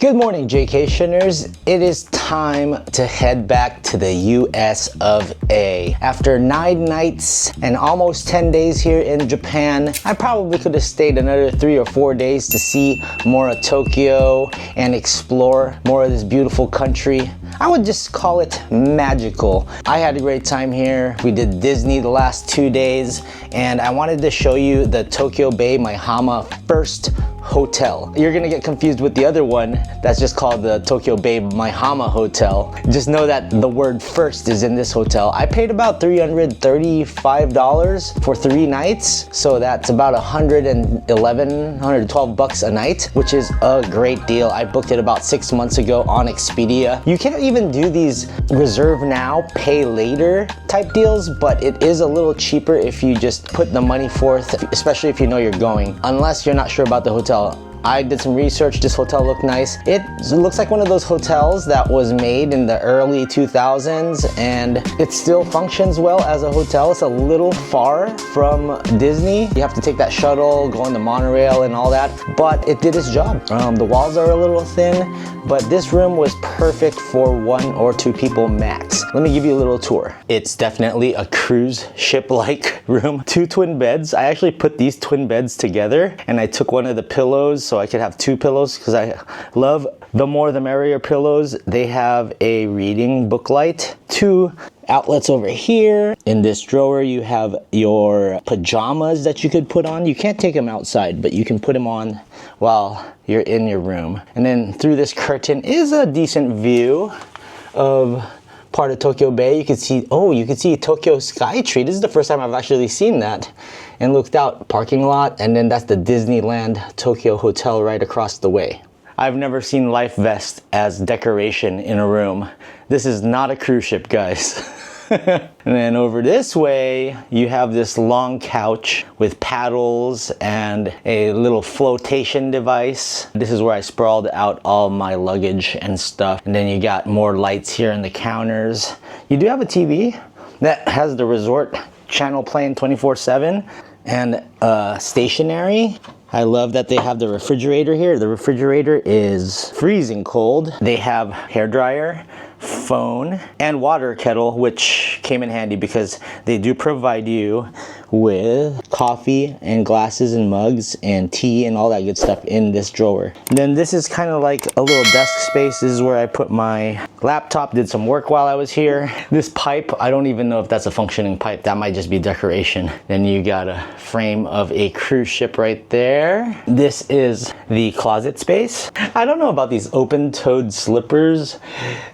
Good morning, Jaycationers. It is time to head back to the US of A. After 9 nights and almost 10 days here in Japan, I probably could have stayed another 3 or 4 days to see more of Tokyo and explore more of this beautiful country. I would just call it magical. I had a great time here. We did Disney the last 2 days, and I wanted to show you the Tokyo Bay Maihama First Hotel. You're gonna get confused with the other one that's just called the Tokyo Bay Maihama Hotel. Just know that the word first is in this hotel. I paid about $335 for 3 nights, so that's about $112 a night, which is a great deal. I booked it about 6 months ago on Expedia. You can't even do these reserve now, pay later type deals, but it is a little cheaper if you just put the money forth, especially if you know you're going, unless you're not sure about the hotel. I did some research. This hotel looked nice. It looks like one of those hotels that was made in the early 2000s, and it still functions well as a hotel. It's a little far from Disney. You have to take that shuttle, go on the monorail and all that, but it did its job. The walls are a little thin, but this room was perfect for 1 or 2 people max. Let me give you a little tour. It's definitely a cruise ship-like room. 2 twin beds. I actually put these twin beds together, and I took one of the pillows so I could have 2 pillows because I love the more the merrier pillows. They have a reading book light, 2 outlets over here. In this drawer you have your pajamas that you could put on. You can't take them outside, but you can put them on while you're in your room. And then through this curtain is a decent view of part of Tokyo Bay. You can see, you can see Tokyo Skytree. This is the first time I've actually seen that. And looked out, parking lot, and then that's the Disneyland Tokyo Hotel right across the way. I've never seen life vest as decoration in a room. This is not a cruise ship, guys. And then over this way, you have this long couch with paddles and a little flotation device. This is where I sprawled out all my luggage and stuff. And then you got more lights here in the counters. You do have a TV that has the resort channel playing 24/7 and stationary. I love that they have the refrigerator here. The refrigerator is freezing cold. They have hairdryer, phone, and water kettle, which came in handy because they do provide you with coffee and glasses and mugs and tea and all that good stuff in this drawer. And then this is kind of like a little desk space. This is where I put my laptop, did some work while I was here. This pipe, I don't even know if that's a functioning pipe. That might just be decoration. Then you got a frame of a cruise ship right there. This is the closet space. I don't know about these open-toed slippers.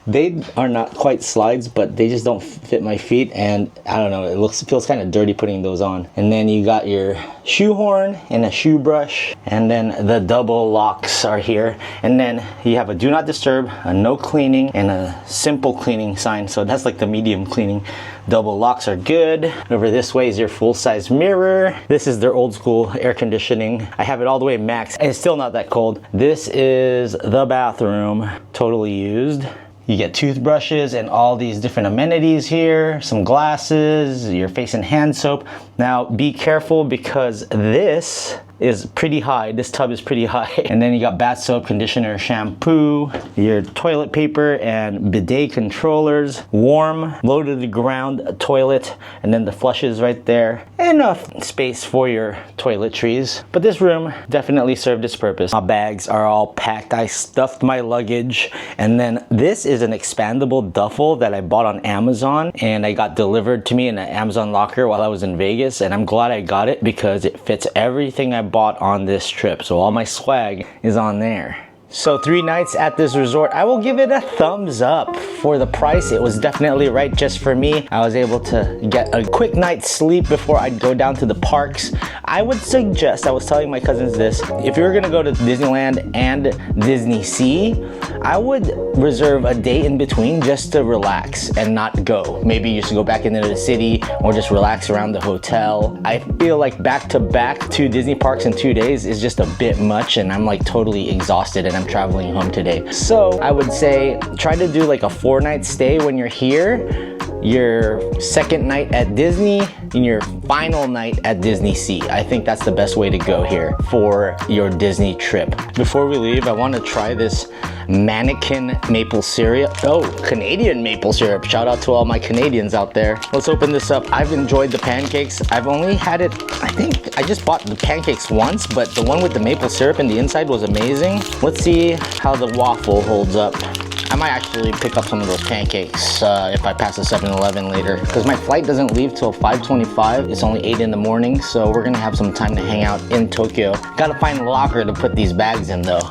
They are not quite slides, but they just don't fit my feet, and I don't know, it feels kind of dirty putting those on. And then you got your shoehorn and a shoe brush, and then the double locks are here. And then you have a do not disturb, a no cleaning, and a simple cleaning sign. So that's like the medium cleaning. Double locks are good. Over this way is your full-size mirror. This is their old school air conditioning. I have it all the way max. It's still not that cold. This is the bathroom, totally used. You get toothbrushes and all these different amenities here, some glasses, your face and hand soap. Now be careful because this is pretty high. This tub is pretty high. And then you got bath soap, conditioner, shampoo, your toilet paper and bidet controllers, warm, low to the ground toilet, and then the flushes right there. Enough space for your toiletries. But this room definitely served its purpose. My bags are all packed. I stuffed my luggage. And then this is an expandable duffel that I bought on Amazon, and I got delivered to me in an Amazon locker while I was in Vegas. And I'm glad I got it because it fits everything I bought on this trip. So all my swag is on there. So 3 nights at this resort, I will give it a thumbs up for the price. It was definitely right just for me. I was able to get a quick night's sleep before I'd go down to the parks. I would suggest, I was telling my cousins this, if you're gonna go to Disneyland and Disney Sea, I would reserve a day in between just to relax and not go. Maybe you should go back into the city or just relax around the hotel. I feel like back to back 2 Disney parks in 2 days is just a bit much, and I'm like totally exhausted and I'm traveling home today. So I would say try to do like a 4-night stay when you're here. your second night at Disney, and your final night at Disney Sea. I think that's the best way to go here for your Disney trip. Before we leave, I want to try this mannequin maple syrup. Oh, Canadian maple syrup. Shout out to all my Canadians out there. Let's open this up. I've enjoyed the pancakes. I've only had it, I think I just bought the pancakes once, but the one with the maple syrup in the inside was amazing. Let's see how the waffle holds up. I might actually pick up some of those pancakes if I pass the 7-Eleven later, because my flight doesn't leave till 5:25. It's only 8 in the morning, so we're gonna have some time to hang out in Tokyo. Gotta find a locker to put these bags in though.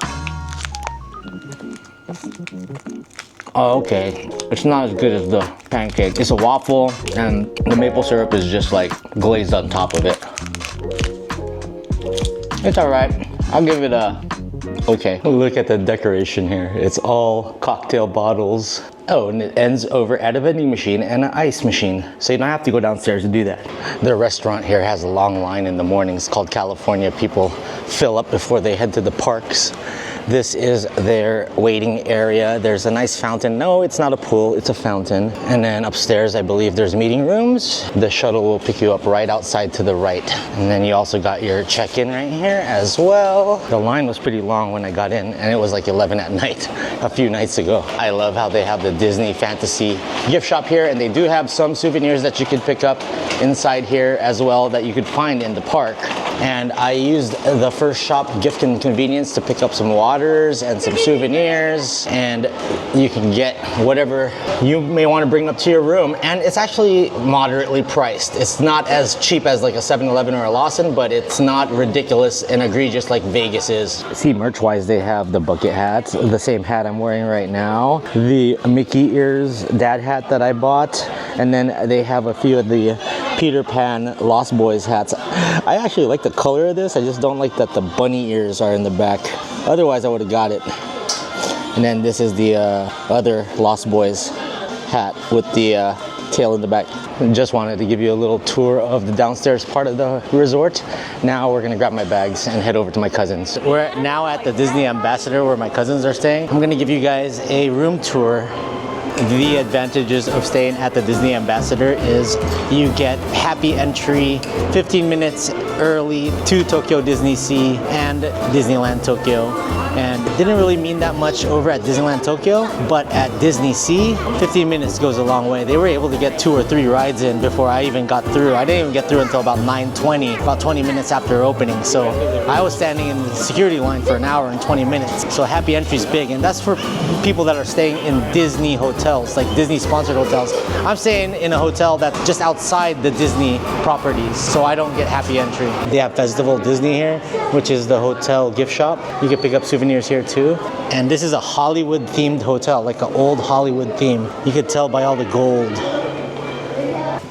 Oh, okay. It's not as good as the pancake. It's a waffle, and the maple syrup is just like glazed on top of it. It's alright. I'll give it a okay. Look at the decoration here. It's all cocktail bottles. Oh, and it ends over at a vending machine and an ice machine. So you don't have to go downstairs to do that. The restaurant here has a long line in the mornings called California. People fill up before they head to the parks. This is their waiting area. There's a nice fountain. No, it's not a pool, it's a fountain. And then upstairs, I believe there's meeting rooms. The shuttle will pick you up right outside to the right. And then you also got your check-in right here as well. The line was pretty long when I got in, and it was like 11 at night a few nights ago. I love how they have the Disney Fantasy gift shop here, and they do have some souvenirs that you could pick up inside here as well that you could find in the park. And I used the first shop gift and convenience to pick up some waters and some souvenirs, and you can get whatever you may want to bring up to your room. And it's actually moderately priced. It's not as cheap as like a 7-Eleven or a Lawson, but it's not ridiculous and egregious like Vegas is. See, merch-wise, they have the bucket hats, the same hat I'm wearing right now, the Mickey ears dad hat that I bought, and then they have a few of the Peter Pan Lost Boys hats. I actually like the color of this. I just don't like that the bunny ears are in the back. Otherwise, I would have got it. And then this is the other Lost Boys hat with the tail in the back. Just wanted to give you a little tour of the downstairs part of the resort. Now we're gonna grab my bags and head over to my cousins. We're now at the Disney Ambassador where my cousins are staying. I'm gonna give you guys a room tour. The advantages of staying at the Disney Ambassador is you get happy entry 15 minutes early to Tokyo Disney Sea and Disneyland Tokyo. And it didn't really mean that much over at Disneyland Tokyo, but at Disney Sea, 15 minutes goes a long way. They were able to get 2 or 3 rides in before I even got through. I didn't even get through until about 9:20, about 20 minutes after opening. So I was standing in the security line for an hour and 20 minutes. So happy entry is big, and that's for people that are staying in Disney hotels, like Disney sponsored hotels. I'm staying in a hotel that's just outside the Disney properties, so I don't get happy entry. They have Festival Disney here, which is the hotel gift shop. You can pick up souvenirs here too. And this is a Hollywood themed hotel, like an old Hollywood theme. You could tell by all the gold.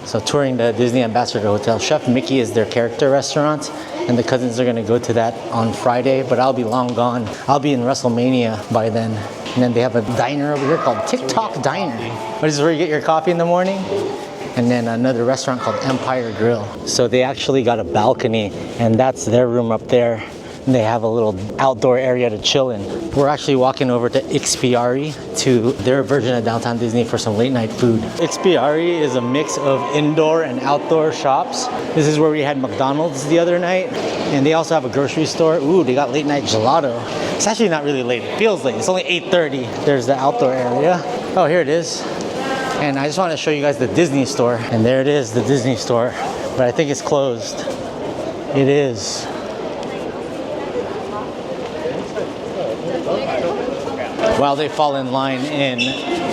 So touring the Disney Ambassador Hotel. Chef Mickey is their character restaurant, and the cousins are gonna go to that on Friday, but I'll be long gone. I'll be in WrestleMania by then. And then they have a diner over here called TikTok Diner. This is where you get your coffee in the morning. And then another restaurant called Empire Grill. So they actually got a balcony, and that's their room up there. And they have a little outdoor area to chill in. We're actually walking over to Ikspiari, to their version of Downtown Disney, for some late night food. Ikspiari is a mix of indoor and outdoor shops. This is where we had McDonald's the other night. And they also have a grocery store. Ooh, they got late night gelato. It's actually not really late, it feels late. It's only 8:30. There's the outdoor area. Oh, here it is. And I just want to show you guys the Disney store. And there it is, the Disney store. But I think it's closed. It is. While they fall in line in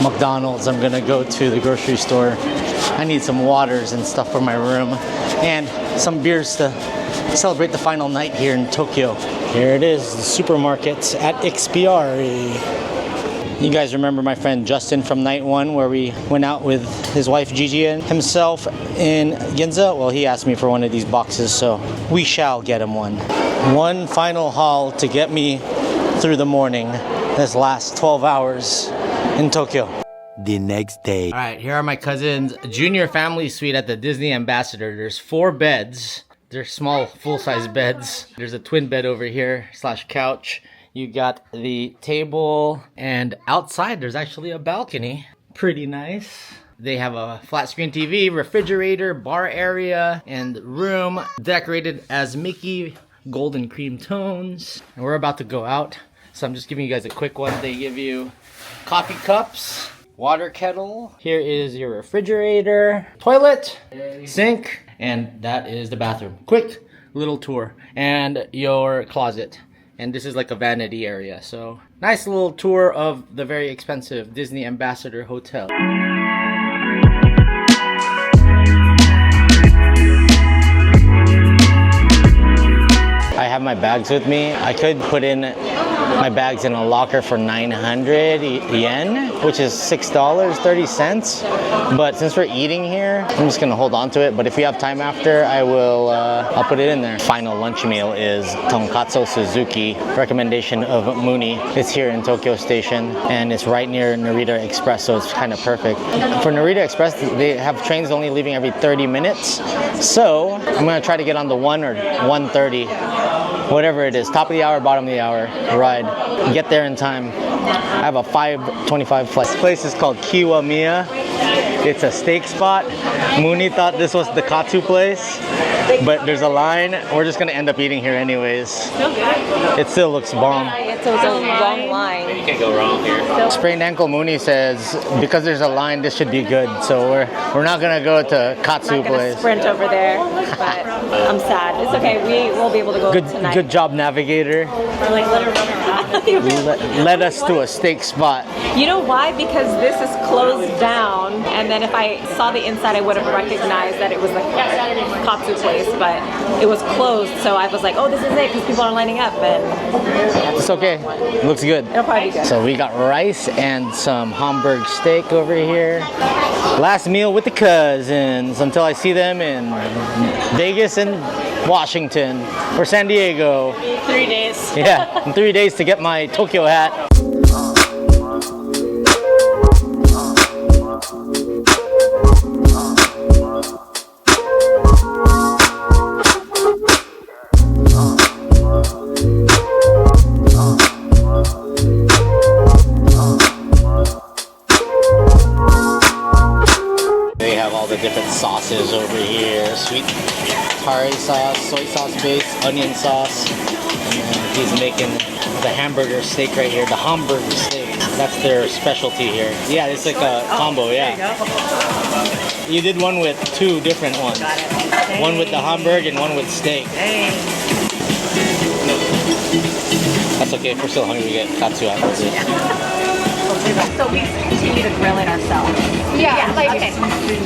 McDonald's, I'm gonna go to the grocery store. I need some waters and stuff for my room and some beers to celebrate the final night here in Tokyo. Here it is, the supermarket at Ikspiari. You guys remember my friend Justin from night 1 where we went out with his wife Gigi and himself in Ginza? Well, he asked me for one of these boxes, so we shall get him one. One final haul to get me through the morning. This last 12 hours in Tokyo. The next day. All right, here are my cousins' junior family suite at the Disney Ambassador. There's 4 beds. They're small, full-size beds. There's a twin bed over here / couch. You got the table, and outside there's actually a balcony. Pretty nice. They have a flat screen TV, refrigerator, bar area, and room decorated as Mickey golden cream tones. And we're about to go out, so I'm just giving you guys a quick one. They give you coffee cups, water kettle. Here is your refrigerator, toilet, sink, and that is the bathroom. Quick little tour. And your closet. And this is like a vanity area. So nice little tour of the very expensive Disney Ambassador Hotel. I have my bags with me. I could put in my bags in a locker for 900 yen, which is $6.30. But since we're eating here, I'm just gonna hold on to it. But if we have time after, I'll put it in there. Final lunch meal is tonkatsu Suzuki, recommendation of Mooney. It's here in Tokyo Station, and it's right near Narita Express, so it's kind of perfect. For Narita Express, they have trains only leaving every 30 minutes. So I'm gonna try to get on the 1 or 1:30. Whatever it is, top of the hour, bottom of the hour ride. Get there in time. I have a 5:25 flight. This place is called Kiwamiya. It's a steak spot. Mooney thought this was the katsu place, but there's a line. We're just gonna end up eating here anyways. Still good. It still looks bomb. So it's a long line. You can't go wrong here. Sprained ankle Mooney says because there's a line, this should be good. So we're not gonna go to katsu place. Sprint over there, but I'm sad. It's okay. We will be able to go tonight. Good job, navigator. We're like let her run around. Led us to a steak spot. You know why? Because this is closed down, and then if I saw the inside, I would have recognized that it was the katsu place, but it was closed. So I was like, oh, this is it, because people are lining up. And it's okay. Looks good. It'll probably be good. So we got rice and some Hamburg steak over here. Last meal with the cousins until I see them in Vegas and Washington or San Diego. 3 days. Yeah, in 3 days to get my Tokyo hat. Different sauces over here, sweet curry sauce, soy sauce base, onion sauce, and then he's making the hamburger steak right here, the Hamburg steak. That's their specialty here. Yeah, it's like a combo, yeah. You did one with 2 different ones. Got it. One with the Hamburg and one with steak. That's okay, if we're still hungry, we get katsu after this. So we continue to grill it ourselves. Yeah, like okay.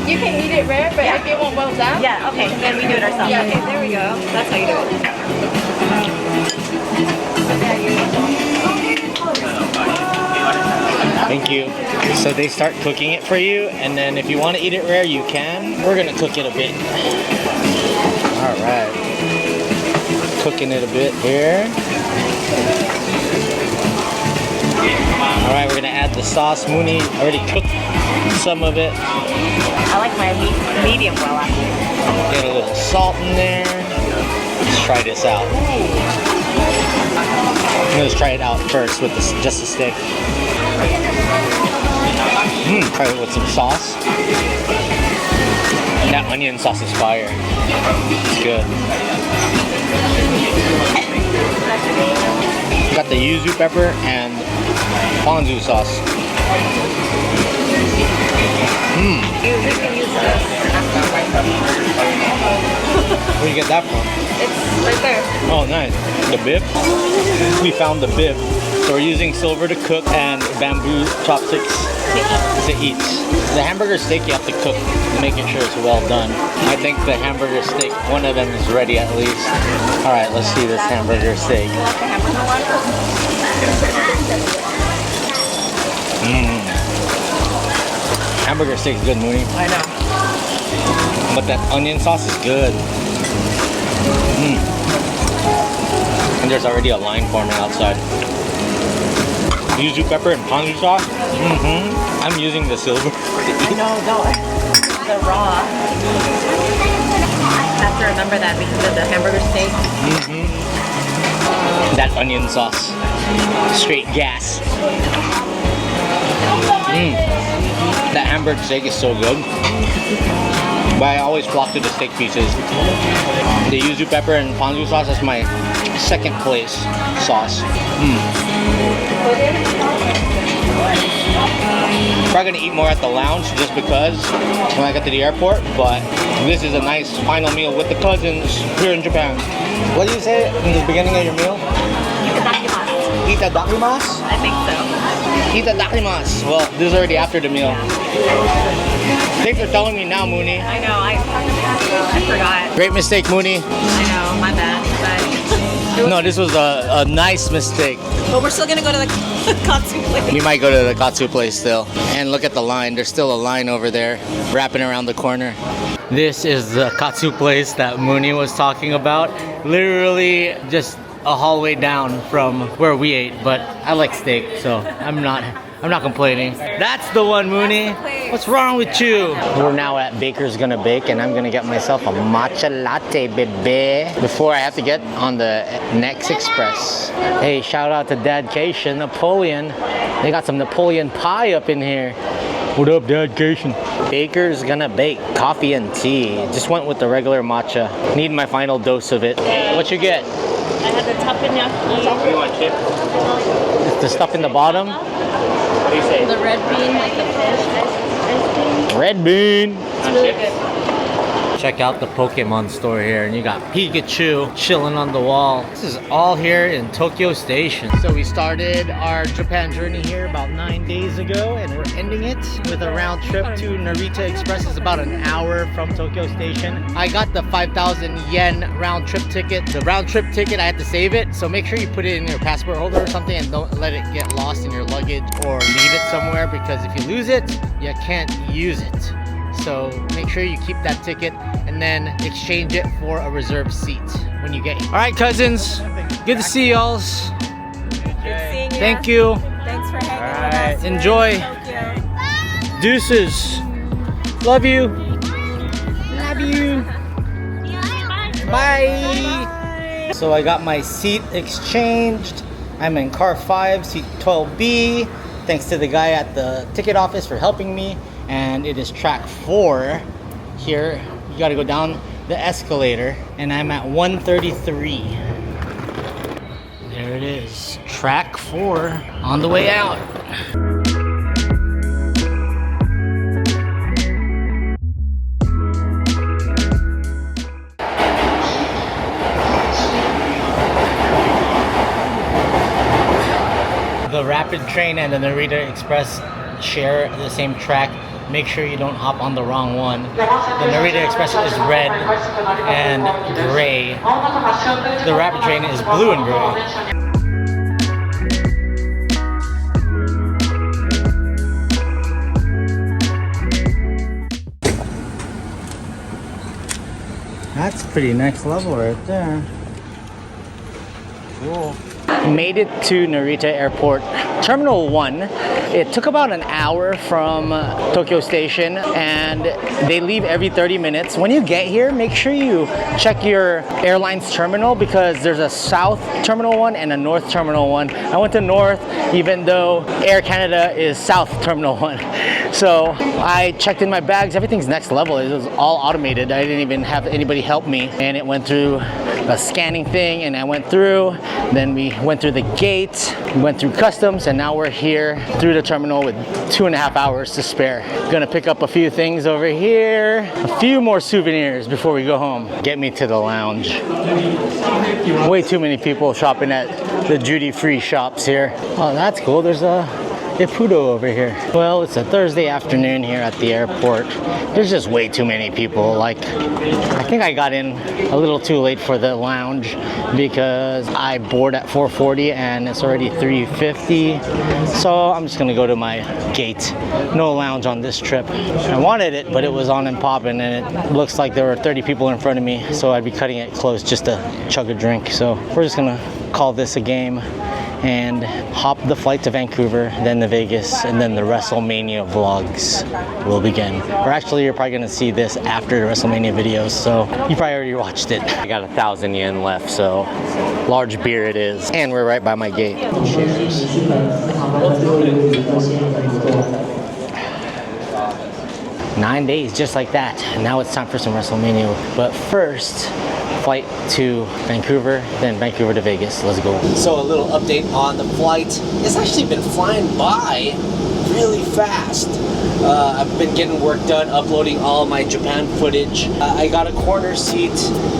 You can eat it rare, but if you want well done. Yeah, okay, then we do it ourselves. Yeah. Okay, there we go. That's how you do it. Thank you. So they start cooking it for you, and then if you want to eat it rare, you can. We're gonna cook it a bit. All right. Cooking it a bit here. All right, we're gonna add the sauce. Mooney already cooked some of it. I like my medium well actually. Get a little salt in there. Let's try this out. Let's try it out first with just the steak. Try it with some sauce. That onion sauce is fire. It's good. Got the yuzu pepper and ponzu sauce. Where do you get that from? It's right there. Oh, nice. The bib? We found the bib. So we're using silver to cook and bamboo chopsticks to eat. The hamburger steak you have to cook, making sure it's well done. I think the hamburger steak, one of them is ready at least. All right, let's see this hamburger steak. Hamburger steak is good, Mooney. I know. But that onion sauce is good. And there's already a line forming outside. Yuzu pepper and ponzu sauce. I'm using the silver. No, don't. The raw. I have to remember that because of the hamburger steak. That onion sauce. Straight gas. The amber steak is so good. But I always flock to the steak pieces. The yuzu pepper and ponzu sauce is my second place sauce. Probably gonna eat more at the lounge just because when I get to the airport, but this is a nice final meal with the cousins here in Japan. What do you say in the beginning of your meal? Itadakimasu. Itadakimasu? I think so. Itadakimasu. Well, this is already after the meal. Thanks for telling me now, Mooney. I know, I forgot. Great mistake, Mooney. I know, my bad. But No, this was a nice mistake. But we're still gonna go to the katsu place. We might go to the katsu place still. And look at the line. There's still a line over there wrapping around the corner. This is the katsu place that Mooney was talking about. Literally just a hallway down from where we ate, but I like steak, so I'm not complaining. That's the one, Mooney. What's wrong with you? We're now at Baker's Gonna Bake, and I'm gonna get myself a matcha latte, baby, before I have to get on the Narita Express. Hey, shout out to Jaycation, Napoleon. They got some Napoleon pie up in here. What up, Jaycation? Baker's Gonna Bake, coffee and tea. Just went with the regular matcha. Need my final dose of it. What you get? I had the teppanyaki. You want chip? It's the stuff in the bottom? What do you say? The red bean, like the fish ice cream. Red bean. It's really good. Check out the Pokemon store here, and you got Pikachu chilling on the wall. This is all here in Tokyo Station. So we started our Japan journey here about 9 days ago, and we're ending it with a round trip to Narita Express. It's about an hour from Tokyo Station. I got the 5,000 yen round trip ticket. The round trip ticket, I had to save it, so make sure you put it in your passport holder or something and don't let it get lost in your luggage or leave it somewhere, because if you lose it, you can't use it. So make sure you keep that ticket and then exchange it for a reserved seat when you get here. All right, cousins. Good to see y'all. Good seeing you. Thank you. Thanks for hanging All with right, us. enjoy. Tokyo. Deuces. Love you. Love you. Bye. So I got my seat exchanged. I'm in car 5, seat 12B. Thanks to the guy at the ticket office for helping me. And it is track 4 here. You gotta go down the escalator, and I'm at 133. There it is, track 4 on the way out. The rapid train and the Narita Express share the same track. Make sure you don't hop on the wrong one. The Narita Express is red and gray. The rapid train is blue and gray. That's pretty next level right there. Cool. Made it to Narita Airport, Terminal 1. It took about an hour from Tokyo Station, and they leave every 30 minutes. When you get here, make sure you check your airline's terminal, because there's a South Terminal 1 and a North Terminal 1. I went to North, even though Air Canada is South Terminal 1. So I checked in my bags. Everything's next level. It was all automated. I didn't even have anybody help me, and it went through a scanning thing, and I went through. Then we went through the gate, we went through customs, and now we're here through the terminal with 2.5 hours to spare. Gonna pick up a few things over here, a few more souvenirs before we go home. Get me to the lounge. Way too many people shopping at the duty-free shops here. Oh, that's cool. There's a Ippudo over here. Well, it's a Thursday afternoon here at the airport. There's just way too many people. Like, I think I got in a little too late for the lounge because I board at 4:40 and it's already 3:50. So I'm just gonna go to my gate. No lounge on this trip. I wanted it, but it was on and popping, and it looks like there were 30 people in front of me, so I'd be cutting it close just to chug a drink. So we're just gonna call this a game and hop the flight to Vancouver, then to Vegas, and then the WrestleMania vlogs will begin. Or actually, you're probably gonna see this after the WrestleMania videos, so you probably already watched it. I got 1,000 yen left, so large beer it is. And we're right by my gate. Cheers. 9 days, just like that. And now it's time for some WrestleMania. But first, flight to Vancouver, then Vancouver to Vegas. Let's go. So a little update on the flight. It's actually been flying by really fast. I've been getting work done, uploading all my Japan footage. I got a corner seat,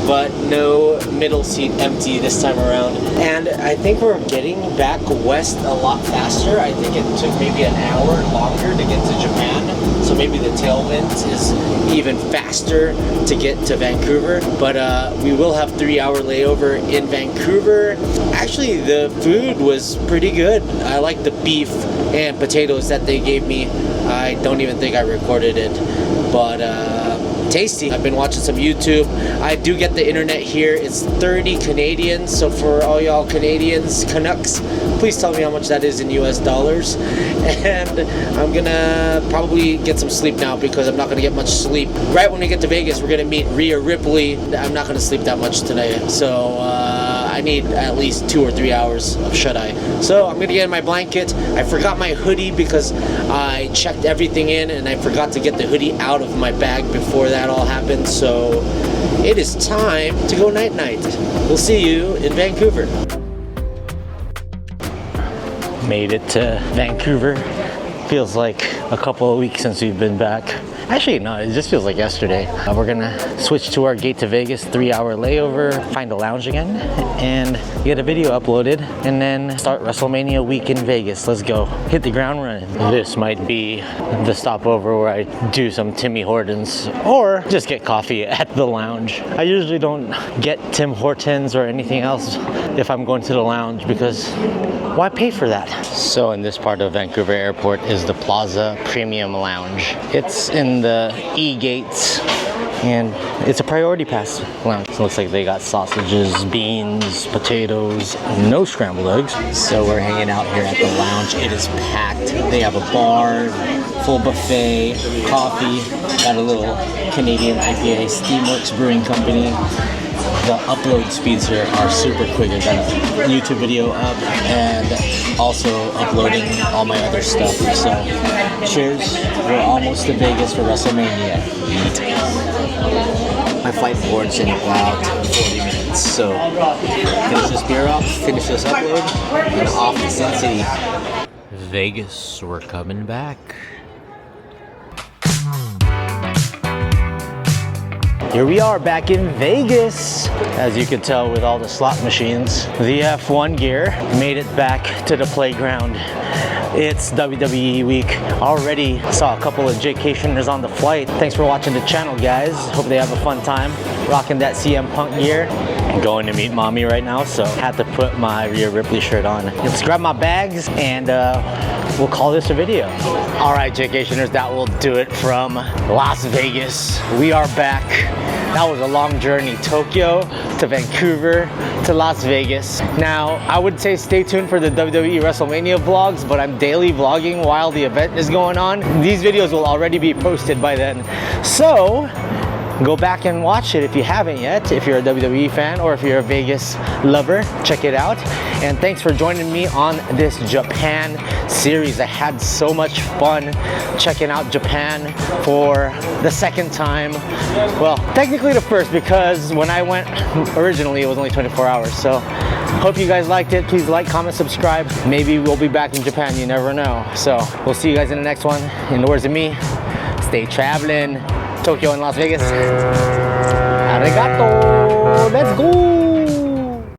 but no middle seat, empty this time around. And I think we're getting back west a lot faster. I think it took maybe an hour longer to get to Japan. So maybe the tailwind is even faster to get to Vancouver. But we will have 3-hour layover in Vancouver. Actually, the food was pretty good. I like the beef and potatoes that they gave me. I don't even think I recorded it, but tasty. I've been watching some YouTube. I do get the internet here. It's 30 Canadian, so for all y'all Canadians, Canucks, please tell me how much that is in US dollars. And I'm gonna probably get some sleep now because I'm not gonna get much sleep. Right when we get to Vegas, we're gonna meet Rhea Ripley. I'm not gonna sleep that much today, so I need at least 2 or 3 hours of shut-eye. So I'm gonna get in my blanket. I forgot my hoodie because I checked everything in and I forgot to get the hoodie out of my bag before that all happened. So it is time to go night-night. We'll see you in Vancouver. Made it to Vancouver. Feels like a couple of weeks since we've been back. Actually, no, it just feels like yesterday. We're gonna switch to our gate to Vegas, 3-hour layover, find a lounge again, and get a video uploaded, and then start WrestleMania week in Vegas. Let's go. Hit the ground running. This might be the stopover where I do some Timmy Hortons, or just get coffee at the lounge. I usually don't get Tim Hortons or anything else if I'm going to the lounge because why pay for that? So in this part of Vancouver Airport is the Plaza Premium Lounge. It's in the E gates and it's a priority pass lounge. It looks like they got sausages, beans, potatoes, no scrambled eggs. So we're hanging out here at the lounge. It is packed. They have a bar, full buffet, coffee, got a little Canadian IPA, Steamworks Brewing Company. The upload speeds here are super quick. I've got a YouTube video up and also uploading all my other stuff. So cheers. We're almost to Vegas for WrestleMania. My flight boards in about 40 minutes. So finish this beer off, finish this upload, and off to Sin City. Vegas, we're coming back. Here we are back in Vegas. As you can tell with all the slot machines, the F1 gear made it back to the playground. It's WWE week. Already saw a couple of Jaycationers on the flight. Thanks for watching the channel, guys. Hope they have a fun time rocking that CM Punk gear. I'm going to meet mommy right now, so had to put my Rhea Ripley shirt on. Let's grab my bags and we'll call this a video. All right, Jaycationers, that will do it from Las Vegas. We are back. That was a long journey. Tokyo to Vancouver to Las Vegas. Now, I would say stay tuned for the WWE WrestleMania vlogs, but I'm daily vlogging while the event is going on. These videos will already be posted by then. So, go back and watch it if you haven't yet. If you're a WWE fan or if you're a Vegas lover, check it out. And thanks for joining me on this Japan series. I had so much fun checking out Japan for the second time. Well, technically the first, because when I went originally it was only 24 hours. So hope you guys liked it. Please like, comment, subscribe. Maybe we'll be back in Japan, you never know. So we'll see you guys in the next one. In the words of me, stay traveling. Tokyo and Las Vegas. Arigato. Let's go.